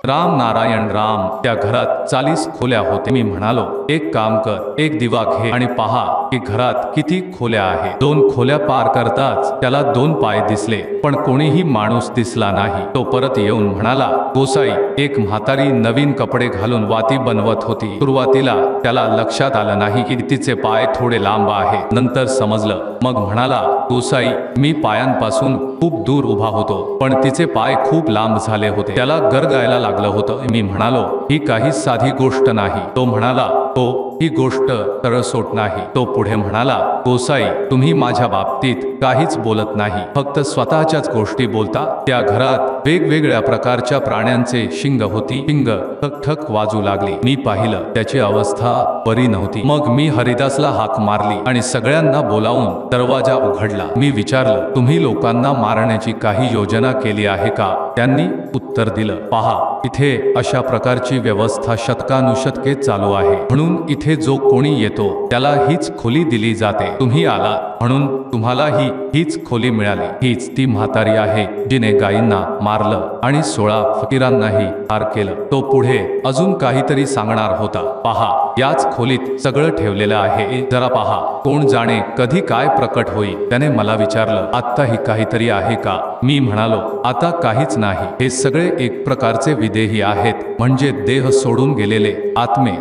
राम नारायण राम. त्या घरात 40 खोल्या होत्या. मी म्हणालो, एक काम कर, एक दिवा घे आणि पहा की घरात किती खोल्या आहेत. 2 खोल्या पार करताच त्याला 2 पाय दिसले, पण कोणीही माणूस दिसला नाही. तो परत येऊन म्हणाला, गोसाई, एक म्हातारी नवीन कपडे घालून वाती बनवत होती. सुरुवातीला त्याला लक्षात आलं नाही की तिचे पाय थोडे लांब आहेत. नंतर समजलं. मग म्हणाला, गोसाई, मी पायांपासून खूप दूर उभा होतो, पण तिचे पाय खूप लांब झाले होते. त्याला गरगायला लागलं होतं. मी म्हणालो, ही काही साधी गोष्ट नाही. तो म्हणाला, हो, ही गोष्ट सरळसोट नाही. तो पुढे म्हणाला, गोसाई, तुम्ही माझ्या बाबतीत काहीच बोलत नाही, फक्त स्वतःच्याच गोष्टी बोलता. त्या घरात वेगवेगळ्या प्रकारच्या प्राण्यांचे शिंग होती. शिंग ठक ठक वाजू लागली. मी पाहिलं, त्याची अवस्था बरी नव्हती. मग मी हरिदासला हाक मारली आणि सगळ्यांना बोलावून दरवाजा उघडला. मी विचारलं, तुम्ही लोकांना मारण्याची काही योजना केली आहे का? त्यांनी उत्तर दिलं, पहा, इथे अशा प्रकारची व्यवस्था शतकानुशतके चालू आहे, म्हणून इथे जो कोणी येतो त्याला हीच खोली दिली जाते. तुम्ही आला म्हणून तुम्हाला हीच खोली मिळाली. हीच ती म्हातारी आहे जिने गायींना मारलं आणि 16 फकीरांनाही ठार केलं. तो पुढे अजून काहीतरी सांगणार होता. पहा, याच खोलीत सगळं ठेवलेलं आहे. जरा पहा, कोण जाणे कधी काय प्रकट होईल. त्याने मला विचारलं, आत्ताही काहीतरी आहे का? मी म्हणालो, आता काहीच नाही. हे सगळे एक प्रकारचे विदेही आहेत, म्हणजे देह सोडून गेलेले आत्मे.